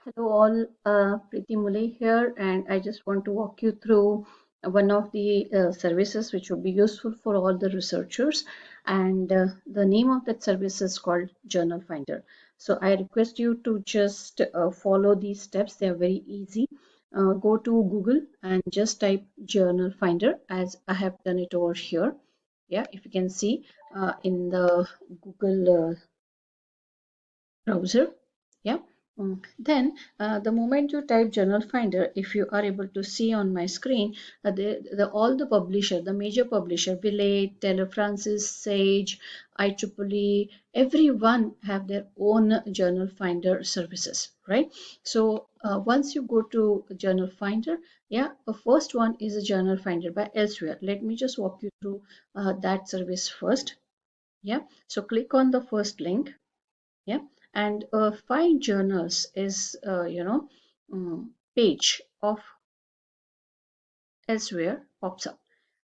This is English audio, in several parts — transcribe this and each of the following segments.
Hello all, Preeti Mulay here, and I just want to walk you through one of the services which would be useful for all the researchers. And the name of that service is called Journal Finder. So I request you to just follow these steps. They are very easy. Go to Google and just type Journal Finder as I have done it over here. Yeah, if you can see in the Google browser. Yeah. Then the moment you type journal finder, if you are able to see on my screen, all the publisher, the major publisher, Valet, Taylor Francis, Sage, IEEE, everyone have their own journal finder services, right? So once you go to journal finder, yeah, the first one is a journal finder by Elsewhere. Let me just walk you through that service first. Yeah, so click on the first link. Yeah, and find journals is page of Elsewhere pops up.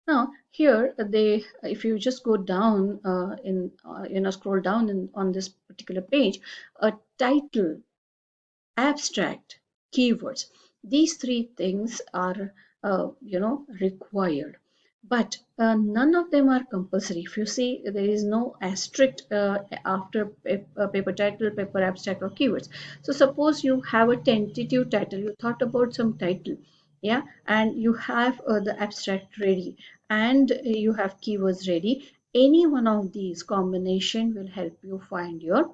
Now here they, if you just go down in scroll down on this particular page, a title, abstract, keywords, these three things are required, but none of them are compulsory. If you see, there is no asterisk after paper title, paper abstract, or keywords. So suppose you have a tentative title, you thought about some title, yeah, and you have the abstract ready, and you have keywords ready. Any one of these combination will help you find your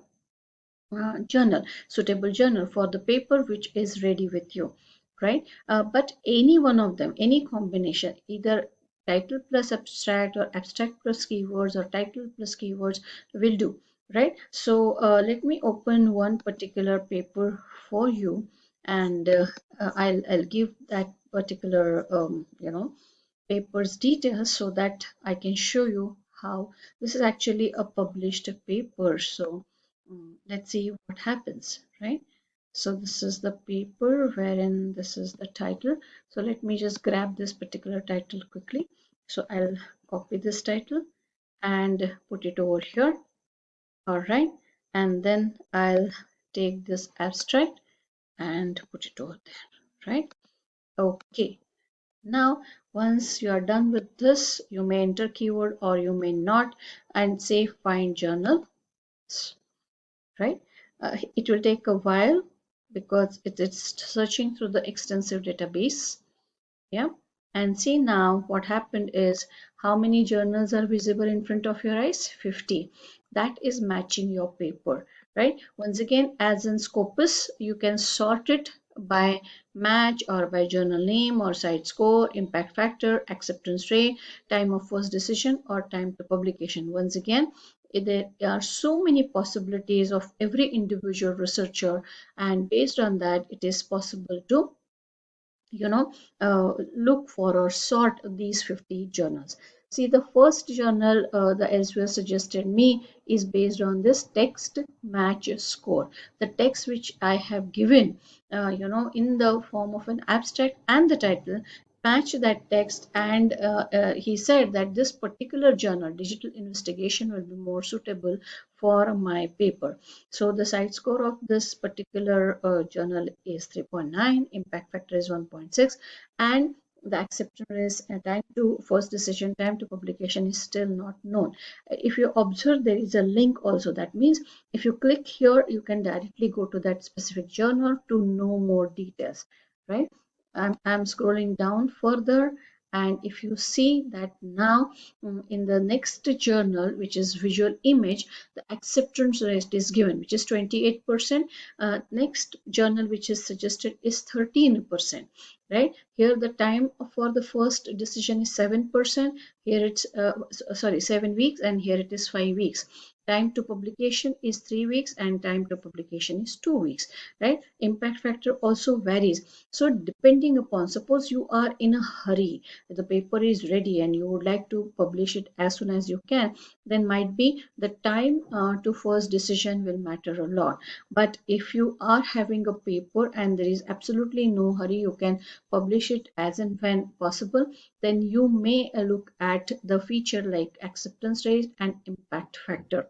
journal, suitable journal for the paper which is ready with you, right? But any one of them, any combination, either title plus abstract or abstract plus keywords or title plus keywords will do, right? So let me open one particular paper for you, and I'll give that particular paper's details so that I can show you how this is actually a published paper. So let's see what happens, right? So this is the paper wherein this is the title. So let me just grab this particular title quickly. So I'll copy this title and put it over here. All right. And then I'll take this abstract and put it over there, right? Okay. Now, once you are done with this, you may enter keyword or you may not and say find journal, right? It will take a while because it's searching through the extensive database. Yeah. And see now what happened is how many journals are visible in front of your eyes? 50. That is matching your paper, right? Once again, as in Scopus, you can sort it by match or by journal name or site score, impact factor, acceptance rate, time of first decision, or time to publication. Once again, there are so many possibilities of every individual researcher, and based on that, it is possible to look for or sort these 50 journals. See, the first journal the Elsewhere suggested me is based on this text match score. The text which I have given, in the form of an abstract and the title, match that text, and he said that this particular journal, Digital Investigation, will be more suitable for my paper. So the site score of this particular journal is 3.9, impact factor is 1.6, and the acceptance is time to first decision, time to publication is still not known. If you observe, there is a link also. That means if you click here, you can directly go to that specific journal to know more details, right? I'm scrolling down further, and if you see that now, in the next journal, which is visual image, the acceptance rate is given, which is 28%. Next journal which is suggested is 13%, right? Here the time for the first decision is 7%. Here it's sorry, 7 weeks, and here it is 5 weeks. Time to publication is 3 weeks, and time to publication is 2 weeks, right? Impact factor also varies. So depending upon, suppose you are in a hurry, the paper is ready and you would like to publish it as soon as you can, then might be the time to first decision will matter a lot. But if you are having a paper and there is absolutely no hurry, you can publish it as and when possible, then you may look at the feature like acceptance rate and impact factor.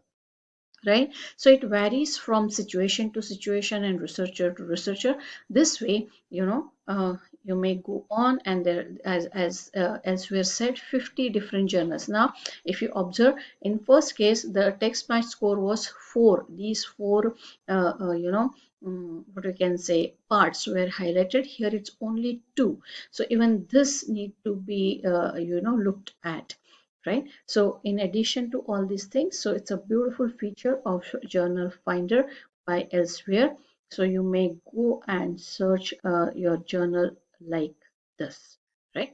right? So it varies from situation to situation and researcher to researcher. This way, you may go on, and there, as we said, 50 different journals. Now if you observe, in first case the text match score was 4. These 4 what we can say parts were highlighted. Here it's only 2. So even this need to be looked at, right? So in addition to all these things, so it's a beautiful feature of journal finder by Elsewhere. So you may go and search your journal like this, right?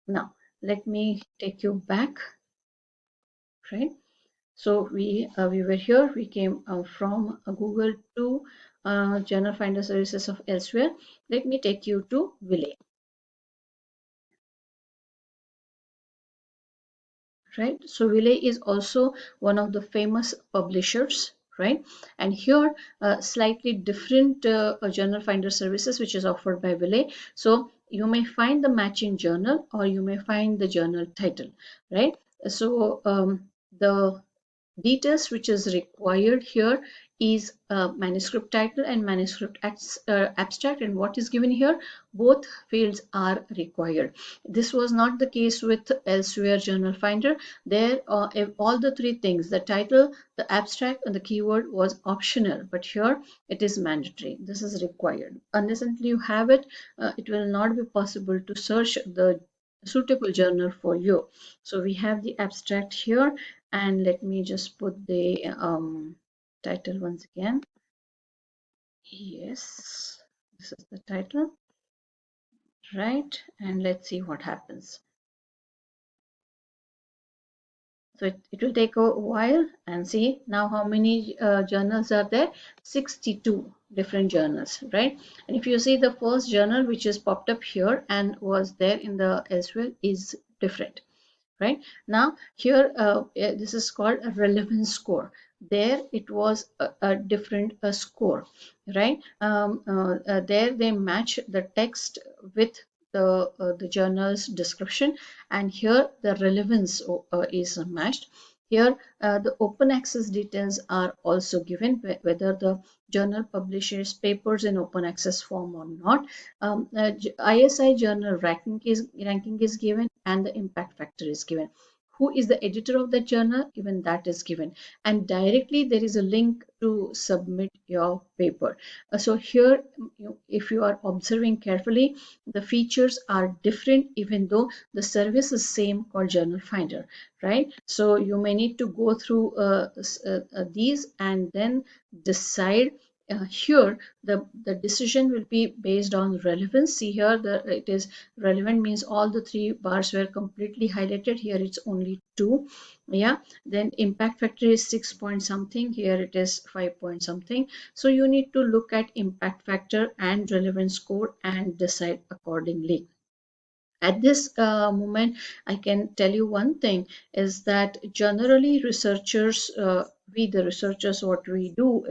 Now let me take you back, right? So we were here, we came from Google to journal finder services of Elsewhere. Let me take you to Valet. Right? So Valet is also one of the famous publishers, right? And here, slightly different journal finder services which is offered by Valet. So you may find the matching journal, or you may find the journal title, right? So the details which is required here is manuscript title and manuscript abstract, and what is given here, both fields are required. This was not the case with Elsewhere journal finder. There all the three things, the title, the abstract and the keyword, was optional, but here it is mandatory. This is required. Unless until you have it, it will not be possible to search the suitable journal for you. So we have the abstract here, and let me just put the title once again. Yes, this is the title, right? And let's see what happens. So it will take a while, and see now how many journals are there. 62 different journals, right? And if you see, the first journal which is popped up here and was there in the Elsewhere is different, right? Now here, this is called a relevance score. There it was a different score, right? There they match the text with the journal's description, and here the relevance is matched. Here the open access details are also given, whether the journal publishes papers in open access form or not. ISI journal ranking is given, and the impact factor is given. Who is the editor of the journal, even that is given, and directly there is a link to submit your paper. So here, if you are observing carefully, the features are different, even though the service is same, called journal finder, right? So you may need to go through these and then decide. Here the decision will be based on relevance. See here, it is relevant means all the 3 bars were completely highlighted. Here it's only 2. Yeah, then impact factor is 6 point something, here it is 5 point something. So you need to look at impact factor and relevance score and decide accordingly. At this moment, I can tell you one thing, is that generally researchers, we the researchers, what we do,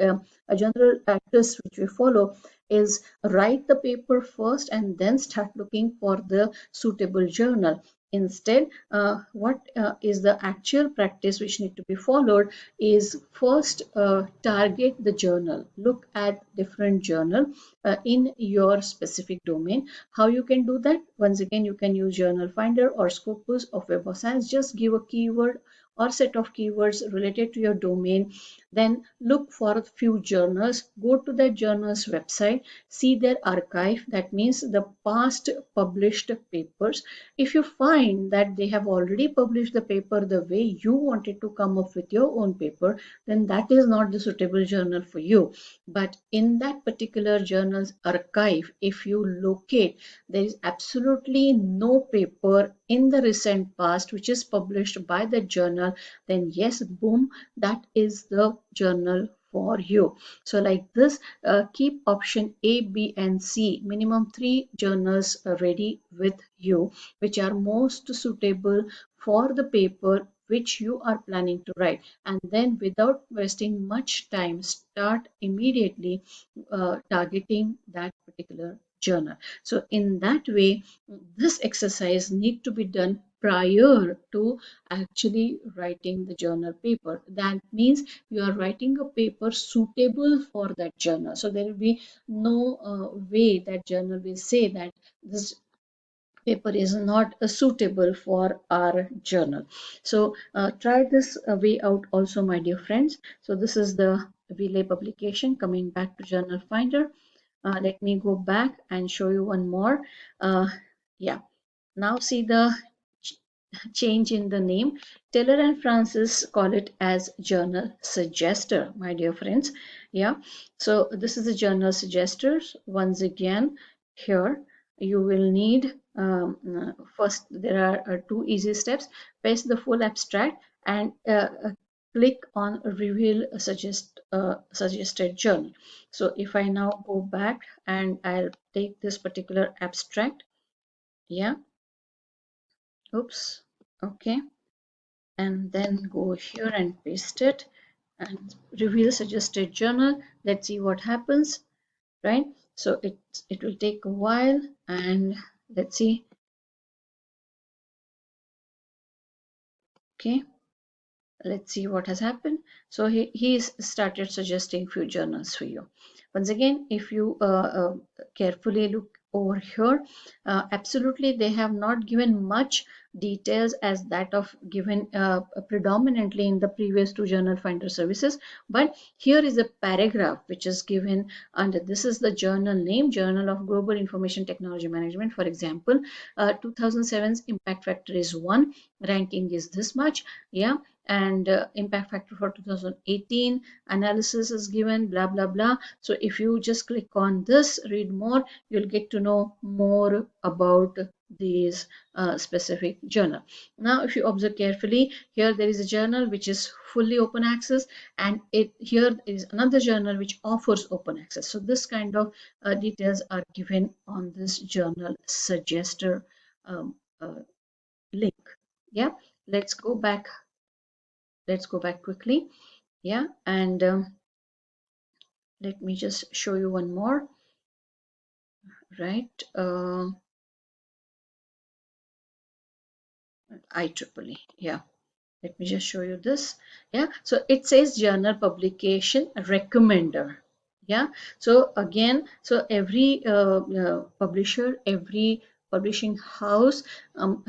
a general practice which we follow is write the paper first and then start looking for the suitable journal. Instead, what is the actual practice which need to be followed is first target the journal, look at different journal in your specific domain. How you can do that? Once again, you can use Journal Finder or Scopus of Web of Science. Just give a keyword or set of keywords related to your domain. Then look for a few journals. Go to that journal's website. See their archive. That means the past published papers. If you find that they have already published the paper the way you wanted to come up with your own paper, then that is not the suitable journal for you. But in that particular journal's archive, if you locate there is absolutely no paper in the recent past which is published by the journal, then yes, boom, that is the journal for you. So like this, keep option A, B and C, minimum 3 journals ready with you, which are most suitable for the paper which you are planning to write. And then without wasting much time, start immediately targeting that particular journal. So in that way, this exercise need to be done prior to actually writing the journal paper. That means you are writing a paper suitable for that journal. So there will be no way that journal will say that this paper is not suitable for our journal. So try this way out also, my dear friends. So this is the Valet publication. Coming back to Journal Finder, let me go back and show you one more. Yeah, now see the change in the name. Taylor and Francis call it as journal suggester, my dear friends. Yeah, so this is the journal suggesters. Once again, here you will need first there are two easy steps. Paste the full abstract and click on reveal suggested journal. So if I now go back and I'll take this particular abstract, yeah, oops, okay, and then go here and paste it and reveal suggested journal. Let's see what happens, right? So it will take a while, and let's see. Okay, let's see what has happened. So he's started suggesting few journals for you. Once again, if you carefully look over here, absolutely they have not given much details as that of given predominantly in the previous two journal finder services, but here is a paragraph which is given under this is the journal name, Journal of Global Information Technology Management. For example, 2007's impact factor is 1, ranking is this much, yeah, and impact factor for 2018 analysis is given, blah blah blah. So if you just click on this, read more, you'll get to know more about these specific journal. Now if you observe carefully, here there is a journal which is fully open access, and it here is another journal which offers open access. So this kind of details are given on this journal suggester um, uh, link. Yeah, let's go back, quickly. Yeah, and let me just show you one more, right? IEEE, yeah, let me just show you this. Yeah, so it says journal publication recommender. Yeah, so again, so every publisher, every publishing house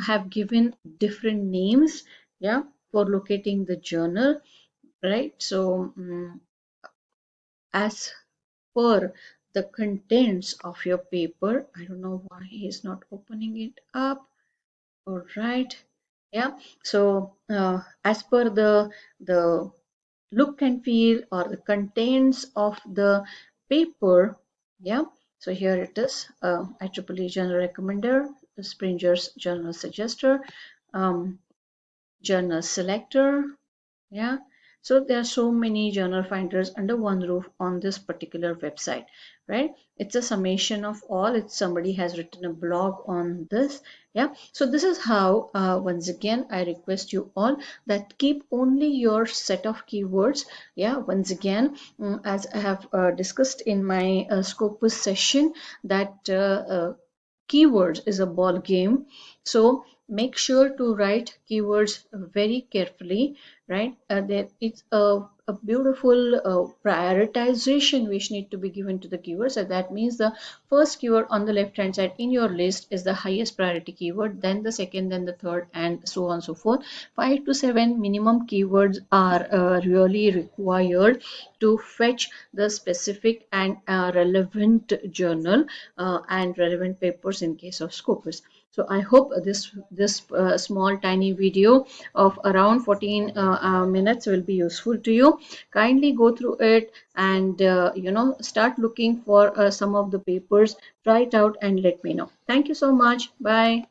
have given different names, yeah, for locating the journal, right? So as per the contents of your paper, I don't know why he is not opening it up. All right, yeah. So as per the look and feel or the contents of the paper, yeah. So here it is, IEEE Journal Recommender, Springer's Journal Suggester, Journal Selector, yeah. So there are so many journal finders under one roof on this particular website, right? It's a summation of all. It's somebody has written a blog on this, yeah. So this is how once again I request you all that keep only your set of keywords, yeah. Once again, as I have discussed in my Scopus session, that keywords is a ball game. So make sure to write keywords very carefully, right? There it's a beautiful prioritization which need to be given to the keywords. So that means the first keyword on the left hand side in your list is the highest priority keyword, then the second, then the third, and so on and so forth. 5 to 7 minimum keywords are really required to fetch the specific and relevant journal and relevant papers in case of Scopus. So I hope this small tiny video of around 14 minutes will be useful to you. Kindly go through it and start looking for some of the papers. Try it out and let me know. Thank you so much. Bye.